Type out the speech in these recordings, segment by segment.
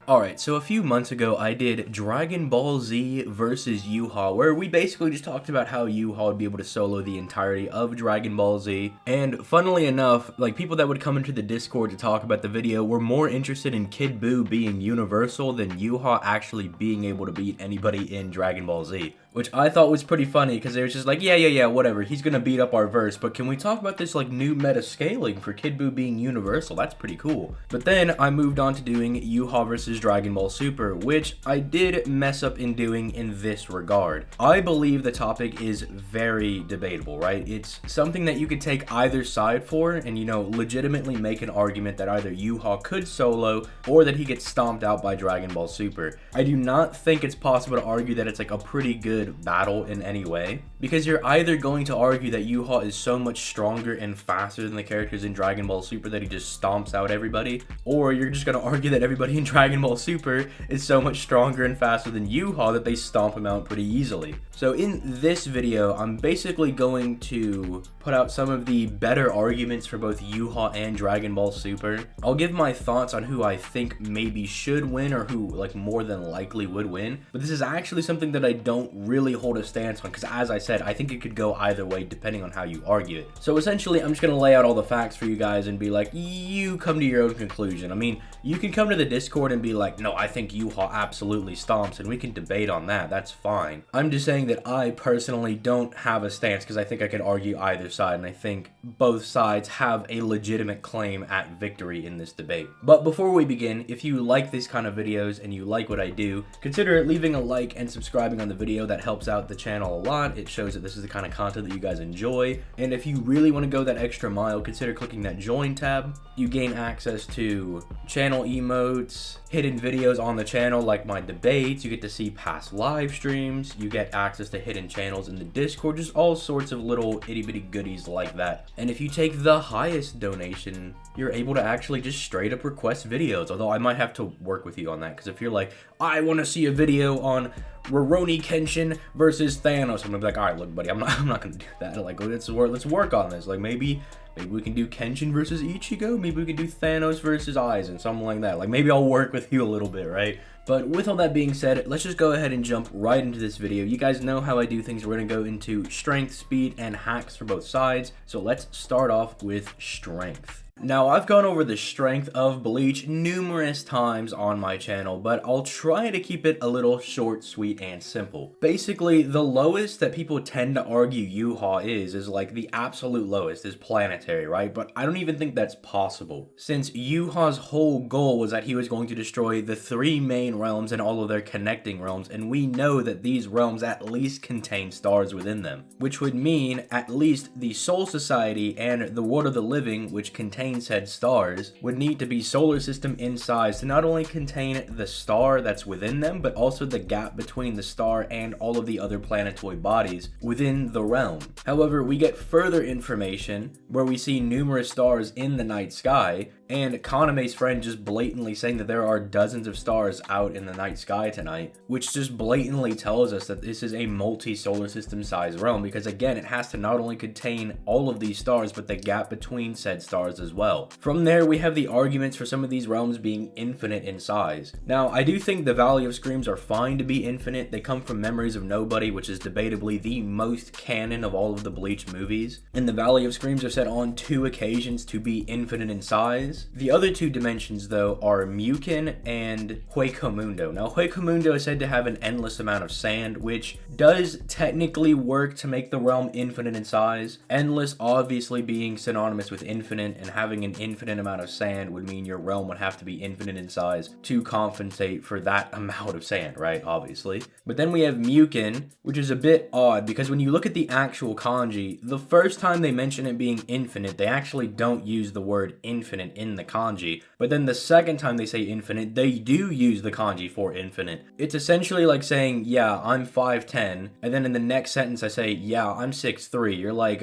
Alright, so a few months ago I did Dragon Ball Z versus Yhwach, where we basically just talked about how Yhwach would be able to solo the entirety of Dragon Ball Z. And funnily enough, like people that would come into the Discord to talk about the video were more interested in Kid Buu being universal than Yhwach actually being able to beat anybody in Dragon Ball Z. Which I thought was pretty funny, because they were just like, yeah, whatever, he's gonna beat up our verse, but can we talk about this, like, new meta scaling for Kid Buu being universal? That's pretty cool. But then I moved on to doing Yhwach versus Dragon Ball Super, which I did mess up in doing in this regard. I believe the topic is very debatable, right? It's something that you could take either side for, and, you know, legitimately make an argument that either Yhwach could solo, or that he gets stomped out by Dragon Ball Super. I do not think it's possible to argue that it's, like, a pretty good battle in any way, because you're either going to argue that Yhwach is so much stronger and faster than the characters in Dragon Ball Super that he just stomps out everybody, or you're just going to argue that everybody in Dragon Ball Super is so much stronger and faster than Yhwach that they stomp him out pretty easily. So in this video, I'm basically going to put out some of the better arguments for both Yhwach and Dragon Ball Super. I'll give my thoughts on who I think maybe should win, or who like more than likely would win, but this is actually something that I don't really hold a stance on, because as I said, I think it could go either way depending on how you argue it. So essentially, I'm just going to lay out all the facts for you guys and be like, you come to your own conclusion. I mean, you can come to the Discord and be like, no, I think Yhwach absolutely stomps, and we can debate on that. That's fine. I'm just saying that I personally don't have a stance, because I think I could argue either side, and I think both sides have a legitimate claim at victory in this debate. But before we begin, if you like these kind of videos and you like what I do, consider leaving a like and subscribing on the video. That helps out the channel a lot. It shows that this is the kind of content that you guys enjoy. And if you really want to go that extra mile, consider clicking that join tab. You gain access to channel emotes, hidden videos on the channel like my debates, you get to see past live streams, you get access to hidden channels in the Discord, just all sorts of little itty bitty goodies like that. And if you take the highest donation, you're able to actually just straight up request videos, although I might have to work with you on that, because if you're like, I want to see a video on Rurouni Kenshin versus Thanos, I'm gonna be like, all right, look, buddy, I'm not gonna do that. Like, let's work on this. Like, maybe we can do Kenshin versus Ichigo. Maybe we can do Thanos versus Aizen, something like that. Like, maybe I'll work with you a little bit, right? But with all that being said, let's just go ahead and jump right into this video. You guys know how I do things. We're gonna go into strength, speed, and hacks for both sides. So let's start off with strength. Now, I've gone over the strength of Bleach numerous times on my channel, but I'll try to keep it a little short, sweet, and simple. Basically, the lowest that people tend to argue Yhwach is like the absolute lowest is planetary, right? But I don't even think that's possible, since Yhwach's whole goal was that he was going to destroy the 3 main realms and all of their connecting realms, and we know that these realms at least contain stars within them, which would mean at least the Soul Society and the World of the Living, which contain said stars, would need to be solar system in size to not only contain the star that's within them, but also the gap between the star and all of the other planetoid bodies within the realm. However, we get further information where we see numerous stars in the night sky, and Kaname's friend just blatantly saying that there are dozens of stars out in the night sky tonight, which just blatantly tells us that this is a multi-solar system size realm, because again, it has to not only contain all of these stars, but the gap between said stars as well. From there, we have the arguments for some of these realms being infinite in size. Now, I do think the Valley of Screams are fine to be infinite. They come from Memories of Nobody, which is debatably the most canon of all of the Bleach movies. And the Valley of Screams are said on 2 occasions to be infinite in size. The other 2 dimensions, though, are Mukin and Huecomundo. Now, Huecomundo is said to have an endless amount of sand, which does technically work to make the realm infinite in size. Endless obviously being synonymous with infinite, and having an infinite amount of sand would mean your realm would have to be infinite in size to compensate for that amount of sand, right? Obviously. But then we have Mukin, which is a bit odd, because when you look at the actual kanji, the first time they mention it being infinite, they actually don't use the word infinite in the kanji, but then the second time they say infinite, they do use the kanji for infinite. It's essentially like saying, yeah, I'm 5'10", and then in the next sentence I say, yeah, I'm 6'3". You're like,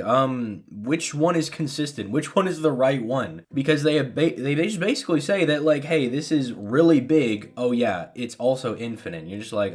which one is consistent? Which one is the right one? Because they just basically say that, like, hey, this is really big, oh yeah, it's also infinite. You're just like,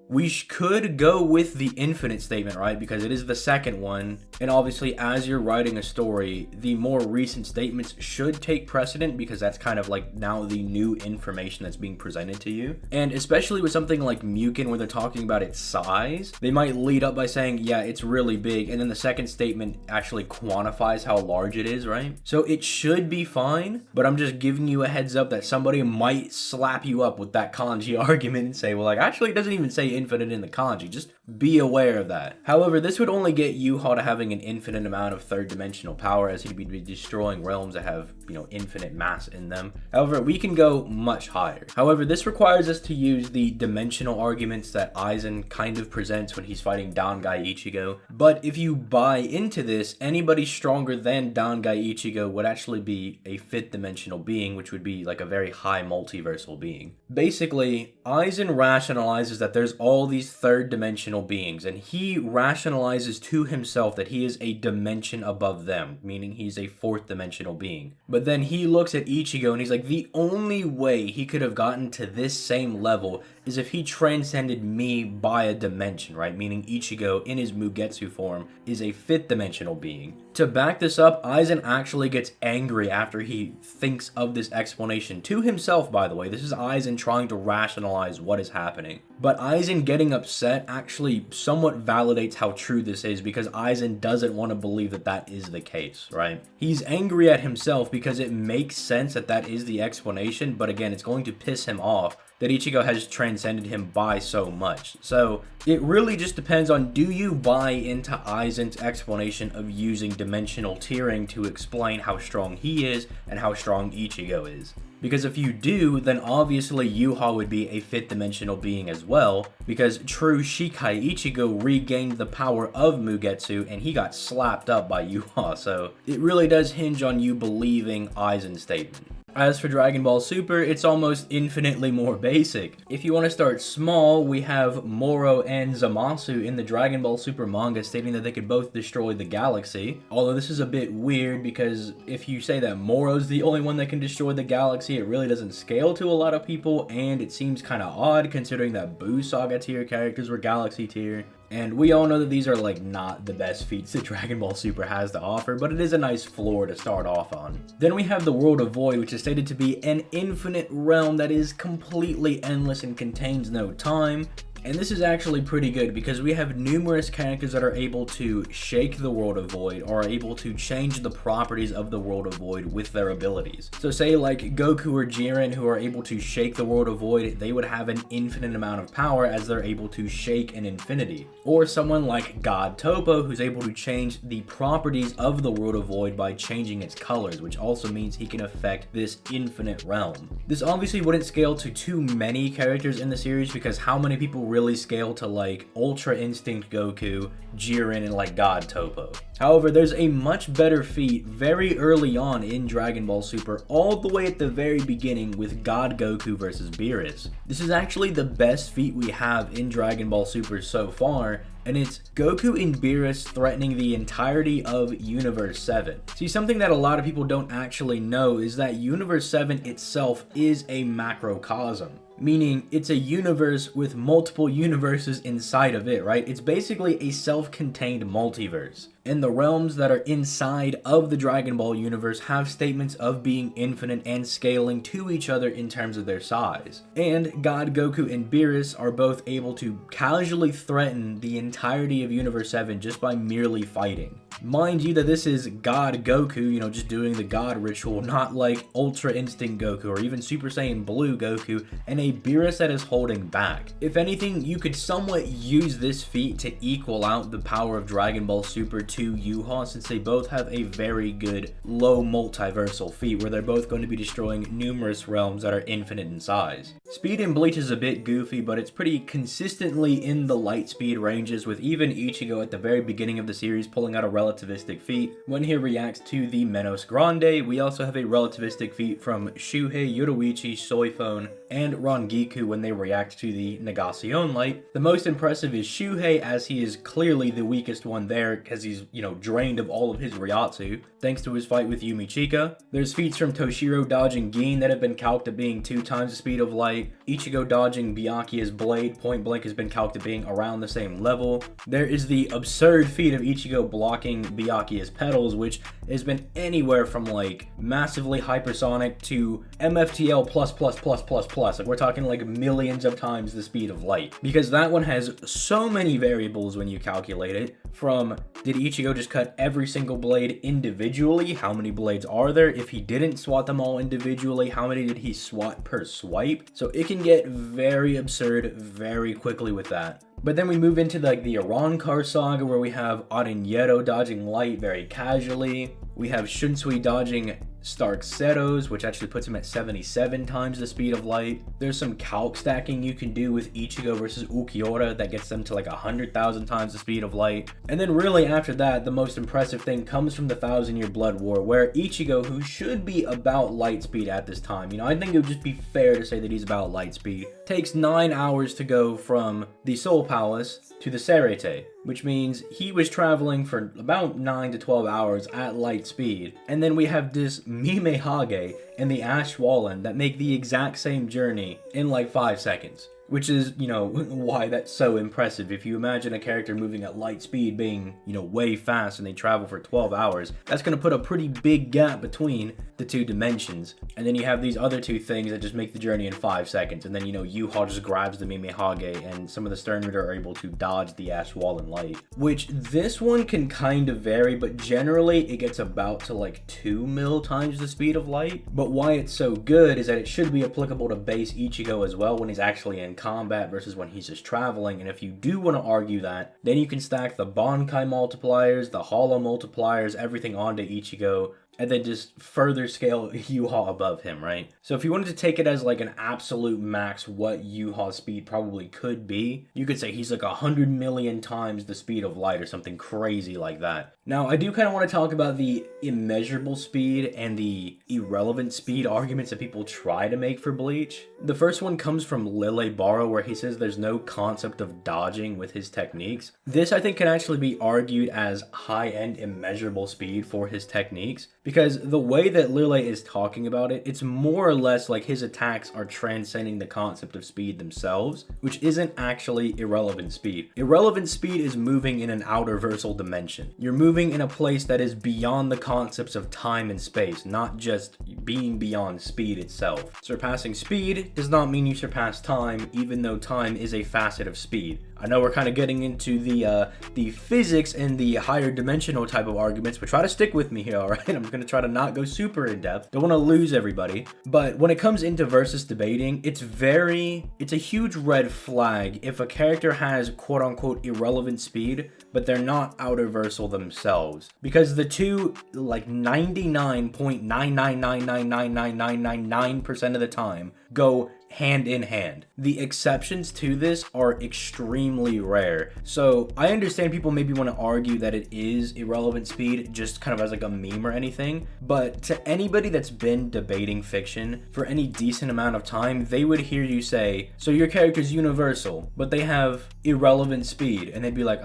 We could go with the infinite statement, right? Because it is the second one. And obviously, as you're writing a story, the more recent statements should take precedent because that's kind of like now the new information that's being presented to you. And especially with something like Mukin, where they're talking about its size, they might lead up by saying, yeah, it's really big. And then the second statement actually quantifies how large it is, right? So it should be fine, but I'm just giving you a heads up that somebody might slap you up with that kanji argument and say, well, like, actually, it doesn't even say infinite in the kanji. Just be aware of that. However, this would only get Yhwach to having an infinite amount of third dimensional power, as he'd be destroying realms that have, infinite mass in them. However, we can go much higher. However, this requires us to use the dimensional arguments that Aizen kind of presents when he's fighting Dangai Ichigo. But if you buy into this, anybody stronger than Dangai Ichigo would actually be a fifth dimensional being, which would be like a very high multiversal being. Basically, Aizen rationalizes that there's all these third dimensional beings, and he rationalizes to himself that he is a dimension above them, meaning he's a fourth dimensional being. But then he looks at Ichigo and he's like, the only way he could have gotten to this same level is if he transcended me by a dimension, right? Meaning Ichigo in his Mugetsu form is a fifth dimensional being. To back this up, Aizen actually gets angry after he thinks of this explanation to himself, by the way. This is Aizen trying to rationalize what is happening. But Aizen getting upset actually somewhat validates how true this is, because Aizen doesn't want to believe that that is the case, right? He's angry at himself because it makes sense that that is the explanation, but again, it's going to piss him off that Ichigo has transcended him by so much. So it really just depends on, do you buy into Aizen's explanation of using dimensional tiering to explain how strong he is and how strong Ichigo is? Because if you do, then obviously Yhwach would be a fifth dimensional being as well, because true Shikai Ichigo regained the power of Mugetsu and he got slapped up by Yhwach, so it really does hinge on you believing Aizen's statement. As for Dragon Ball Super, it's almost infinitely more basic. If you want to start small, we have Moro and Zamasu in the Dragon Ball Super manga stating that they could both destroy the galaxy. Although this is a bit weird because if you say that Moro's the only one that can destroy the galaxy, it really doesn't scale to a lot of people, and it seems kind of odd considering that Buu Saga tier characters were galaxy tier. And we all know that these are like not the best feats that Dragon Ball Super has to offer, but it is a nice floor to start off on. Then we have the World of Void, which is stated to be an infinite realm that is completely endless and contains no time. And this is actually pretty good because we have numerous characters that are able to shake the World of Void or are able to change the properties of the World of Void with their abilities. So say like Goku or Jiren, who are able to shake the World of Void, they would have an infinite amount of power as they're able to shake an infinity. Or someone like God Toppo, who's able to change the properties of the World of Void by changing its colors, which also means he can affect this infinite realm. This obviously wouldn't scale to too many characters in the series because how many people really scale to like Ultra Instinct Goku, Jiren, and like God Toppo. However, there's a much better feat very early on in Dragon Ball Super, all the way at the very beginning with God Goku versus Beerus. This is actually the best feat we have in Dragon Ball Super so far, and it's Goku and Beerus threatening the entirety of Universe 7. See, something that a lot of people don't actually know is that Universe 7 itself is a macrocosm. Meaning it's a universe with multiple universes inside of it, right? It's basically a self-contained multiverse. And the realms that are inside of the Dragon Ball universe have statements of being infinite and scaling to each other in terms of their size. And God Goku and Beerus are both able to casually threaten the entirety of Universe 7 just by merely fighting. Mind you that this is God Goku, just doing the God ritual, not like Ultra Instinct Goku or even Super Saiyan Blue Goku, and a Beerus that is holding back. If anything, you could somewhat use this feat to equal out the power of Dragon Ball Super to Yhwach, since they both have a very good low multiversal feat where they're both going to be destroying numerous realms that are infinite in size. Speed in Bleach is a bit goofy, but it's pretty consistently in the light speed ranges, with even Ichigo at the very beginning of the series pulling out a relatively relativistic feat when he reacts to the Menos Grande. We also have a relativistic feat from Shuhei, Yoruichi, Soifone, and Rangiku when they react to the Negacion Light. The most impressive is Shuhei, as he is clearly the weakest one there because he's, drained of all of his Ryatsu, thanks to his fight with Yumi Chika. There's feats from Toshiro dodging Gin that have been calced at being 2 times the speed of light. Ichigo dodging Byakuya's blade point blank has been calced at being around the same level. There is the absurd feat of Ichigo blocking Byakuya's petals, which has been anywhere from like massively hypersonic to MFTL plus. Like we're talking like millions of times the speed of light, because that one has so many variables when you calculate it. From, did Ichigo just cut every single blade individually? How many blades are there? If he didn't swat them all individually, how many did he swat per swipe? So it can get very absurd very quickly with that. But then we move into like the Arankar saga, where we have Arenyeto dodging light very casually. We have Shunsui dodging Stark Setos, which actually puts him at 77 times the speed of light. There's some calc stacking you can do with Ichigo versus Ukiura that gets them to like 100,000 times the speed of light. And then really after that, the most impressive thing comes from the 1,000-Year Blood War, where Ichigo, who should be about light speed at this time, I think it would just be fair to say that he's about light speed, takes 9 hours to go from the Soul Palace to the Serete, which means he was traveling for about 9 to 12 hours at light speed. And then we have this Mime Hage and the Ash Wallen that make the exact same journey in like 5 seconds. Which is, why that's so impressive. If you imagine a character moving at light speed being, way fast and they travel for 12 hours, that's going to put a pretty big gap between the 2 dimensions. And then you have these other 2 things that just make the journey in 5 seconds. And then, Yhwach just grabs the Mime Hage and some of the Stern Ritter are able to dodge the Ash Wallen Light. Which this one can kind of vary, but generally it gets about to like 2 mil times the speed of light. But why it's so good is that it should be applicable to base Ichigo as well when he's actually in combat versus when he's just traveling. And if you do want to argue that, then you can stack the Bankai multipliers, the Hollow multipliers, everything onto Ichigo, and then just further scale Yhwach above him, right? So if you wanted to take it as like an absolute max what Yhwach's speed probably could be, you could say he's like 100 million times the speed of light or something crazy like that. Now, I do kind of want to talk about the immeasurable speed and the irrelevant speed arguments that people try to make for Bleach. The first one comes from Lille Barrow, where he says there's no concept of dodging with his techniques. This, I think, can actually be argued as high-end immeasurable speed for his techniques, because the way that Lille is talking about it, it's more or less like his attacks are transcending the concept of speed themselves, which isn't actually irrelevant speed. Irrelevant speed is moving in an outer-versal dimension. You're moving in a place that is beyond the concepts of time and space, not just being beyond speed itself. Surpassing speed does not mean you surpass time, even though time is a facet of speed. I know we're kind of getting into the physics and the higher dimensional type of arguments, but try to stick with me here, alright? I'm going to try to not go super in depth. Don't want to lose everybody. But when it comes into versus debating, it's a huge red flag if a character has quote-unquote irrelevant speed, but they're not outer versal themselves. Because the two, like 99.999999999% of the time, go hand in hand. The exceptions to this are extremely rare. So I understand people maybe want to argue that it is irrelevant speed just kind of as like a meme or anything, but to anybody that's been debating fiction for any decent amount of time, they would hear you say, so your character's universal, but they have irrelevant speed, and they'd be like,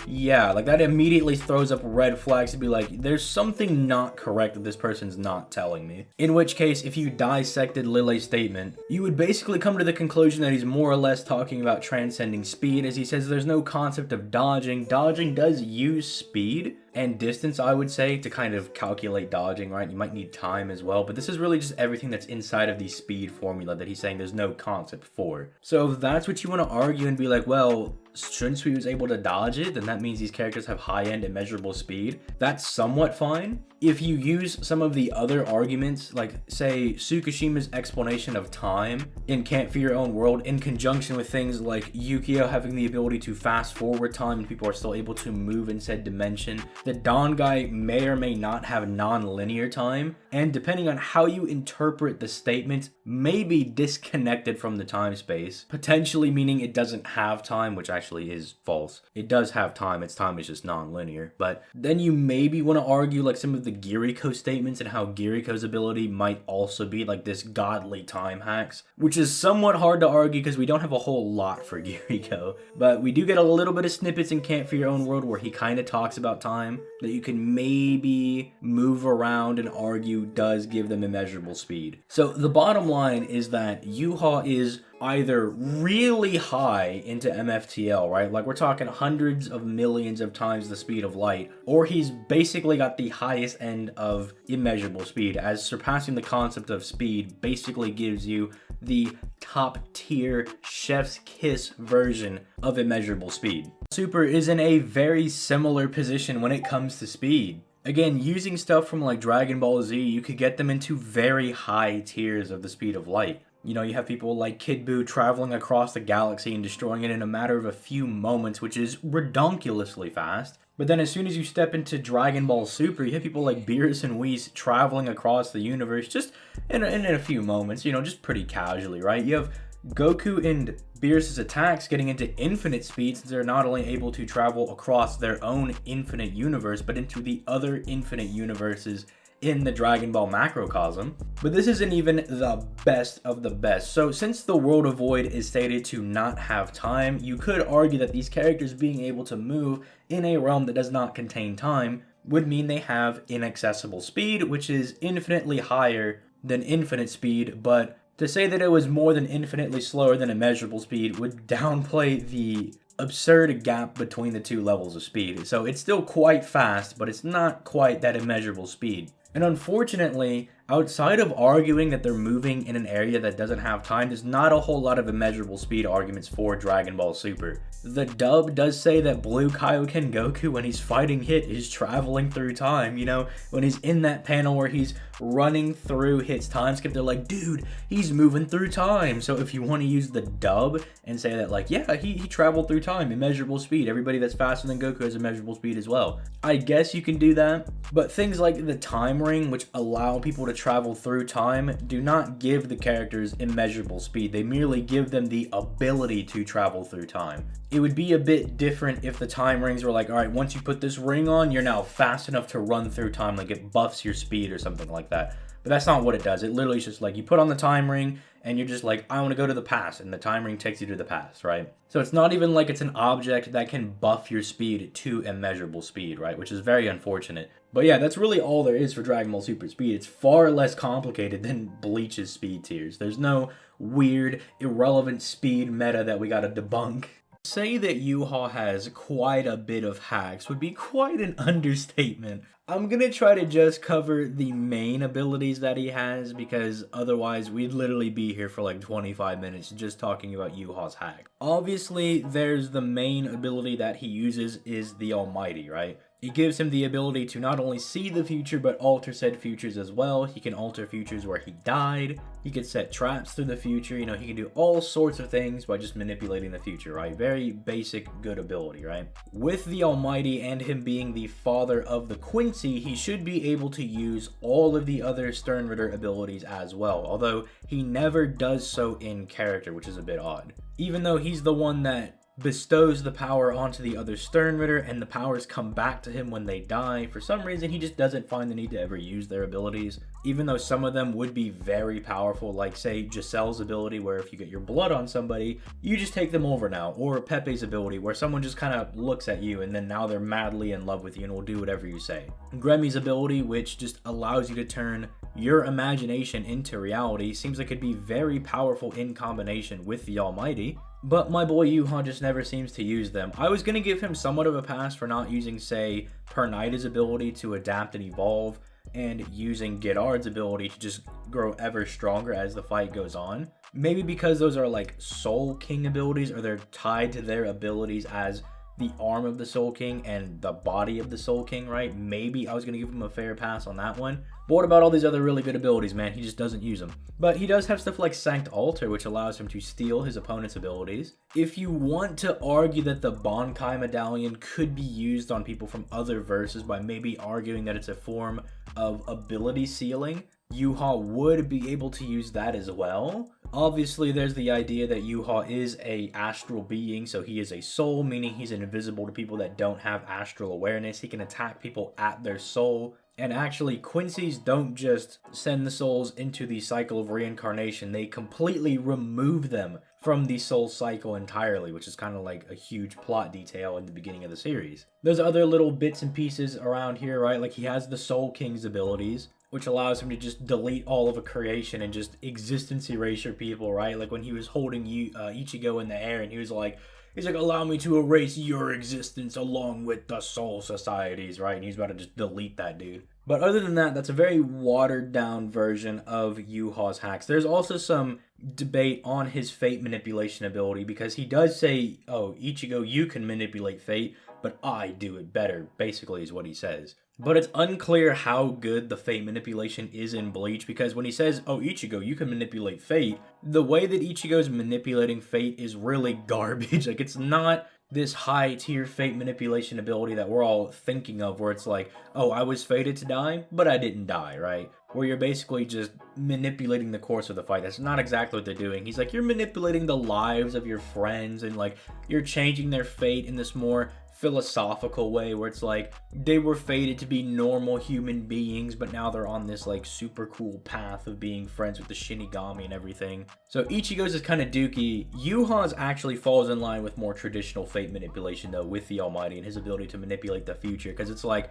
yeah, like that immediately throws up red flags to be like, there's something not correct that this person's not telling me. In which case, if you dissected Lille's statement, you would basically come to the conclusion that he's more or less talking about transcending speed, as he says there's no concept of dodging. Dodging does use speed and distance, I would say, to kind of calculate dodging, right? You might need time as well, but this is really just everything that's inside of the speed formula that he's saying there's no concept for. So if that's what you want to argue and be like, well, Shunsui was able to dodge it, then that means these characters have high-end immeasurable speed. That's somewhat fine. If you use some of the other arguments, like say Tsukishima's explanation of time in Can't Fear Your Own World, in conjunction with things like Yukio having the ability to fast forward time and people are still able to move in said dimension, the Don guy may or may not have non-linear time, and depending on how you interpret the statement, may be disconnected from the time space, potentially meaning it doesn't have time, which actually is false. It does have time, its time is just non-linear. But then you maybe want to argue like some of the Giriko statements and how Giriko's ability might also be like this godly time hacks, which is somewhat hard to argue because we don't have a whole lot for Giriko. But we do get a little bit of snippets in Camp for Your Own World where he kind of talks about time that you can maybe move around and argue does give them immeasurable speed. So the bottom line is that Yhwach is either really high into MFTL, right? Like we're talking hundreds of millions of times the speed of light, or he's basically got the highest end of immeasurable speed, as surpassing the concept of speed basically gives you the top tier chef's kiss version of immeasurable speed. Super is in a very similar position when it comes to speed. Again, using stuff from like Dragon Ball Z, you could get them into very high tiers of the speed of light. You know, you have people like Kid Buu traveling across the galaxy and destroying it in a matter of a few moments, which is redonkulously fast. But then as soon as you step into Dragon Ball Super, you have people like Beerus and Whis traveling across the universe just in a few moments, you know, just pretty casually, right? You have Goku and Beerus' attacks getting into infinite speed since they're not only able to travel across their own infinite universe, but into the other infinite universes in the Dragon Ball macrocosm. But this isn't even the best of the best. So since the World of Void is stated to not have time, you could argue that these characters being able to move in a realm that does not contain time would mean they have inaccessible speed, which is infinitely higher than infinite speed, but to say that it was more than infinitely slower than immeasurable speed would downplay the absurd gap between the two levels of speed. So it's still quite fast, but it's not quite that immeasurable speed. And unfortunately, outside of arguing that they're moving in an area that doesn't have time, there's not a whole lot of immeasurable speed arguments for Dragon Ball Super. The dub does say that Blue Kaioken Goku, when he's fighting Hit, is traveling through time. You know, when he's in that panel where he's running through Hit's time skip, they're like, dude, he's moving through time. So if you want to use the dub and say that, like, yeah, he traveled through time, immeasurable speed, everybody that's faster than Goku has immeasurable speed as well, I guess you can do that. But things like the time ring, which allow people to travel through time, do not give the characters immeasurable speed. They merely give them the ability to travel through time. It would be a bit different if the time rings were like, all right, once you put this ring on, you're now fast enough to run through time, like it buffs your speed or something like that. But that's not what it does. It literally is just like you put on the time ring and you're just like, I want to go to the past, and the time ring takes you to the past, right? So it's not even like it's an object that can buff your speed to immeasurable speed, right? Which is very unfortunate. But yeah, that's really all there is for Dragon Ball Super Speed. It's far less complicated than Bleach's speed tiers. There's no weird, irrelevant speed meta that we gotta debunk. Say that Yhwach has quite a bit of hacks would be quite an understatement. I'm gonna try to just cover the main abilities that he has, because otherwise we'd literally be here for like 25 minutes just talking about Yhwach's hack. Obviously, there's the main ability that he uses is the Almighty, right? It gives him the ability to not only see the future, but alter said futures as well. He can alter futures where he died. He can set traps through the future. You know, he can do all sorts of things by just manipulating the future, right? Very basic, good ability, right? With the Almighty and him being the father of the Quincy, he should be able to use all of the other Sternritter abilities as well, although he never does so in character, which is a bit odd. Even though he's the one that bestows the power onto the other Sternritter, and the powers come back to him when they die, for some reason he just doesn't find the need to ever use their abilities, even though some of them would be very powerful, like say Giselle's ability, where if you get your blood on somebody, you just take them over now, or Pepe's ability, where someone just kind of looks at you and then now they're madly in love with you and will do whatever you say. Gremmy's ability, which just allows you to turn your imagination into reality, seems like it'd be very powerful in combination with the Almighty. But my boy Yhwach just never seems to use them. I was going to give him somewhat of a pass for not using, say, Pernita's ability to adapt and evolve, and using Gidard's ability to just grow ever stronger as the fight goes on. Maybe because those are like Soul King abilities, or they're tied to their abilities as the arm of the Soul King and the body of the Soul King, right? Maybe I was going to give him a fair pass on that one. But what about all these other really good abilities, man? He just doesn't use them. But he does have stuff like Sanct Altar, which allows him to steal his opponent's abilities. If you want to argue that the Bankai Medallion could be used on people from other verses by maybe arguing that it's a form of ability sealing, Yhwach would be able to use that as well. Obviously, there's the idea that Yhwach is a astral being, so he is a soul, meaning he's invisible to people that don't have astral awareness. He can attack people at their soul. And actually, Quincy's don't just send the souls into the cycle of reincarnation, they completely remove them from the soul cycle entirely, which is kind of like a huge plot detail in the beginning of the series. There's other little bits and pieces around here, right? Like he has the Soul King's abilities, which allows him to just delete all of a creation and just existence erasure people, right? Like when he was holding Ichigo in the air and he's like, allow me to erase your existence along with the soul societies, right? And he's about to just delete that dude. But other than that, that's a very watered down version of Yhwach's hacks. There's also some debate on his fate manipulation ability because he does say, oh, Ichigo, you can manipulate fate, but I do it better, basically is what he says. But it's unclear how good the fate manipulation is in Bleach because when he says, oh, Ichigo, you can manipulate fate, the way that Ichigo's manipulating fate is really garbage. Like, it's not this high tier fate manipulation ability that we're all thinking of where it's like, oh, I was fated to die, but I didn't die, right? Where you're basically just manipulating the course of the fight. That's not exactly what they're doing. He's like, you're manipulating the lives of your friends and like you're changing their fate in this more philosophical way where it's like they were fated to be normal human beings, but now they're on this like super cool path of being friends with the Shinigami and everything. So Ichigo's is kind of dookie. Yhwach's actually falls in line with more traditional fate manipulation though with the Almighty and his ability to manipulate the future, because it's like,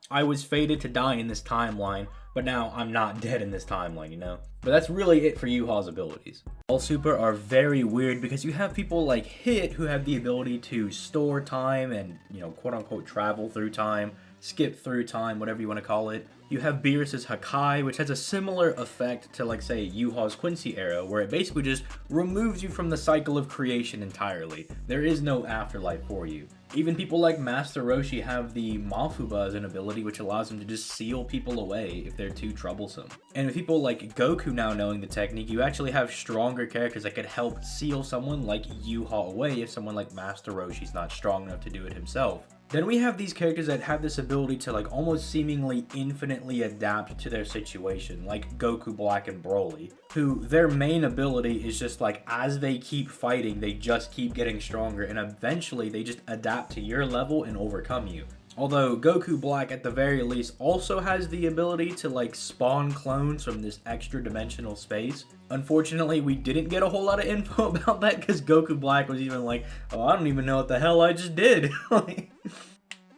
I was fated to die in this timeline, but now I'm not dead in this timeline, you know? But that's really it for Yhwach's abilities. All Super are very weird because you have people like Hit who have the ability to store time and, you know, quote unquote travel through time, skip through time, whatever you want to call it. You have Beerus' Hakai, which has a similar effect to, like, say, Yhwach's Quincy Arrow, where it basically just removes you from the cycle of creation entirely. There is no afterlife for you. Even people like Master Roshi have the Mafuba as an ability, which allows them to just seal people away if they're too troublesome. And with people like Goku now knowing the technique, you actually have stronger characters that could help seal someone like Yhwach away if someone like Master Roshi's not strong enough to do it himself. Then we have these characters that have this ability to like almost seemingly infinitely adapt to their situation, like Goku, Black, and Broly, who their main ability is just like as they keep fighting, they just keep getting stronger and eventually they just adapt to your level and overcome you. Although Goku Black at the very least also has the ability to like spawn clones from this extra dimensional space. Unfortunately, we didn't get a whole lot of info about that because Goku Black was even like, oh, I don't even know what the hell I just did.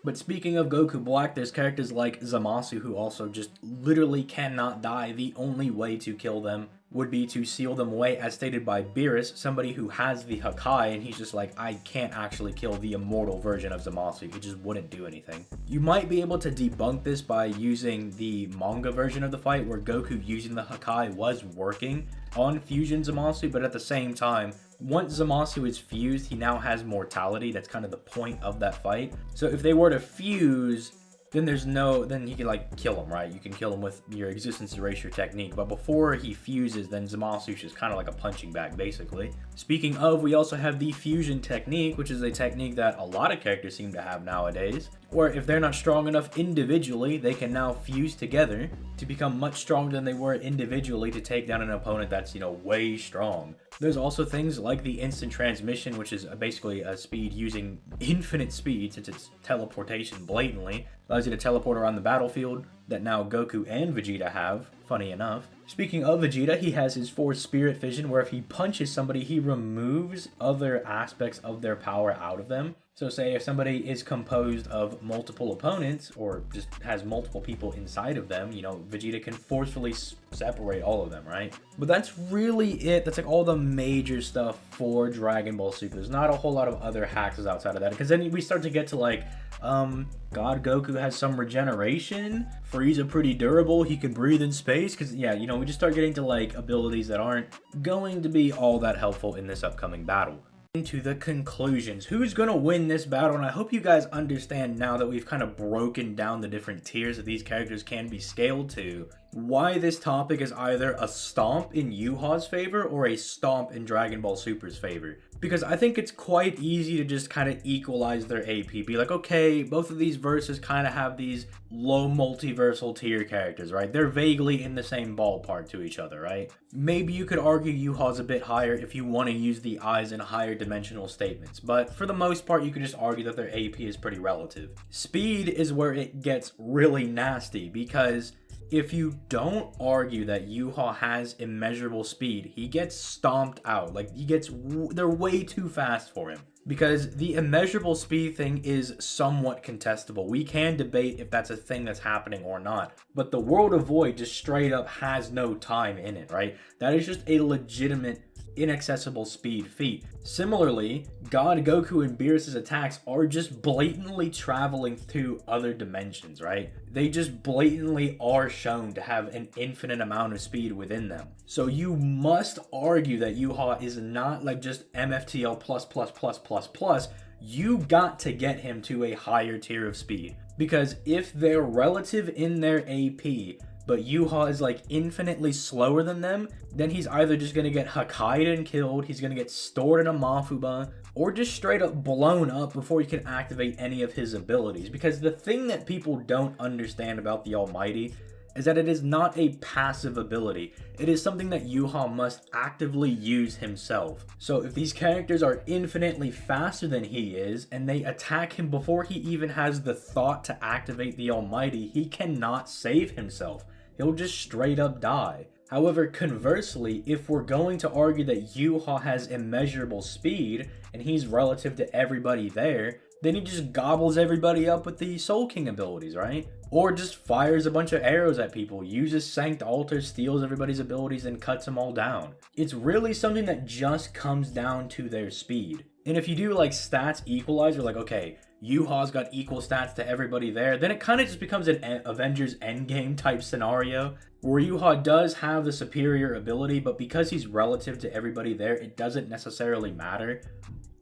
But speaking of Goku Black, there's characters like Zamasu who also just literally cannot die. The only way to kill them would be to seal them away, as stated by Beerus, somebody who has the Hakai, and he's just like, I can't actually kill the immortal version of Zamasu. It just wouldn't do anything. You might be able to debunk this by using the manga version of the fight, where Goku using the Hakai was working on Fusion Zamasu, but at the same time, once Zamasu is fused, he now has mortality. That's kind of the point of that fight. So if they were to fuse, then he can like kill him, right? You can kill him with your existence erasure technique, but before he fuses, then Zamasu is kind of like a punching bag, basically. Speaking of, we also have the fusion technique, which is a technique that a lot of characters seem to have nowadays, where if they're not strong enough individually, they can now fuse together to become much stronger than they were individually to take down an opponent that's, you know, way strong. There's also things like the instant transmission, which is basically a speed using infinite speed, since it's teleportation blatantly. Allows you to teleport around the battlefield, that now Goku and Vegeta have, funny enough. Speaking of Vegeta, he has his Force Spirit Fission, where if he punches somebody, he removes other aspects of their power out of them. So say if somebody is composed of multiple opponents, or just has multiple people inside of them, you know, Vegeta can forcefully separate all of them, right? But that's really it. That's like all the major stuff for Dragon Ball Super. There's not a whole lot of other hacks outside of that, because then we start to get to like, God Goku has some regeneration, Frieza pretty durable, he can breathe in space, because yeah, you know, we just start getting to like abilities that aren't going to be all that helpful in this upcoming battle. into the conclusions. Who's gonna win this battle? And I hope you guys understand now that we've kind of broken down the different tiers that these characters can be scaled to, why this topic is either a stomp in Yhwach's favor or a stomp in Dragon Ball Super's favor. Because I think it's quite easy to just kind of equalize their AP. Be like, okay, both of these verses kind of have these low multiversal tier characters, right? They're vaguely in the same ballpark to each other, right? Maybe you could argue Yhwach's a bit higher if you want to use the eyes in higher dimensional statements. But for the most part, you could just argue that their AP is pretty relative. Speed is where it gets really nasty, because if you don't argue that Yhwach has immeasurable speed, he gets stomped out. Like, they're way too fast for him. Because the immeasurable speed thing is somewhat contestable. We can debate if that's a thing that's happening or not. But the World of Void just straight up has no time in it, right? That is just a legitimate inaccessible speed feat. Similarly, God Goku and Beerus' attacks are just blatantly traveling through other dimensions, right? They just blatantly are shown to have an infinite amount of speed within them. So you must argue that Yhwach is not like just MFTL plus. You got to get him to a higher tier of speed. Because if they're relative in their AP, but Yhwach is like infinitely slower than them, then he's either just going to get Hakkai'd and killed, he's going to get stored in a Mafuba, or just straight up blown up before he can activate any of his abilities. Because the thing that people don't understand about the Almighty is that it is not a passive ability. It is something that Yhwach must actively use himself. So if these characters are infinitely faster than he is, and they attack him before he even has the thought to activate the Almighty, he cannot save himself. He'll just straight up die. However, conversely, if we're going to argue that Yhwach has immeasurable speed, and he's relative to everybody there, then he just gobbles everybody up with the Soul King abilities, right? Or just fires a bunch of arrows at people, uses Sanct Altar, steals everybody's abilities, and cuts them all down. It's really something that just comes down to their speed. And if you do like stats equalizer, like, okay, Yhwach's got equal stats to everybody there, then it kind of just becomes an Avengers Endgame type scenario, where Yhwach does have the superior ability, but because he's relative to everybody there, it doesn't necessarily matter.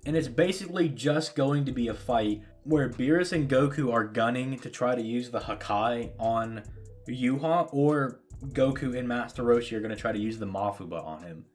And it's basically just going to be a fight where Beerus and Goku are gunning to try to use the Hakkai on Yhwach, or Goku and Master Roshi are going to try to use the Mafuba on him.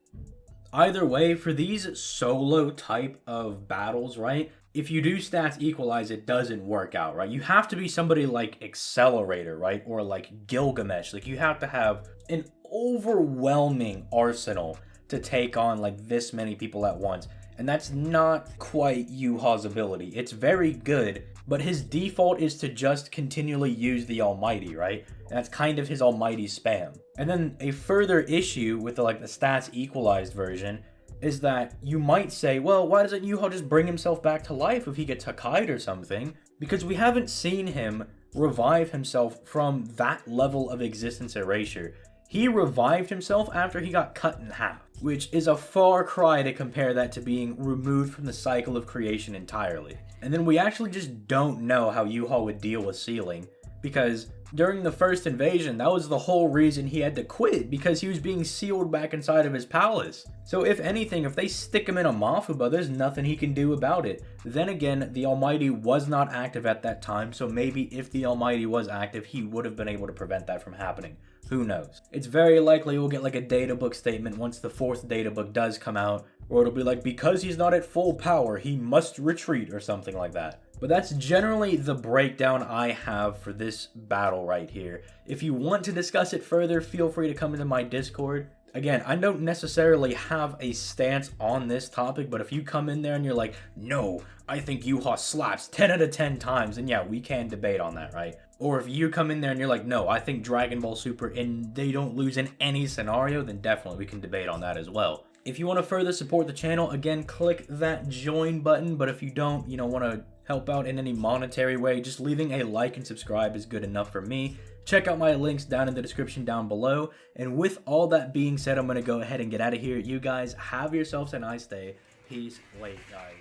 Either way, for these solo type of battles, right, if you do stats equalize, it doesn't work out, right? You have to be somebody like Accelerator, right? Or like Gilgamesh. Like, you have to have an overwhelming arsenal to take on like this many people at once. And that's not quite Yhwach's ability. It's very good, but his default is to just continually use the Almighty, right? And that's kind of his Almighty spam. And then a further issue with the stats equalized version is that you might say, well, why doesn't Yhwach just bring himself back to life if he gets Hakkai'd or something? Because we haven't seen him revive himself from that level of existence erasure. He revived himself after he got cut in half, which is a far cry to compare that to being removed from the cycle of creation entirely. And then we actually just don't know how Yhwach would deal with sealing, because during the first invasion, that was the whole reason he had to quit, because he was being sealed back inside of his palace. So if anything, if they stick him in a Mafuba, there's nothing he can do about it. Then again, the Almighty was not active at that time, so maybe if the Almighty was active, he would have been able to prevent that from happening. Who knows? It's very likely we'll get like a databook statement once the 4th databook does come out, or it'll be like, because he's not at full power, he must retreat or something like that. But that's generally the breakdown I have for this battle right here. If you want to discuss it further, feel free to come into my Discord. Again, I don't necessarily have a stance on this topic, but if you come in there and you're like, no, I think Yhwach slaps 10 out of 10 times, then yeah, we can debate on that, right? Or if you come in there and you're like, no, I think Dragon Ball Super and they don't lose in any scenario, then definitely we can debate on that as well. If you want to further support the channel, again, click that join button. But if you don't, want to help out in any monetary way, just leaving a like and subscribe is good enough for me. Check out my links down in the description down below. And with all that being said, I'm going to go ahead and get out of here. You guys have yourselves a nice day. Peace. Late, guys.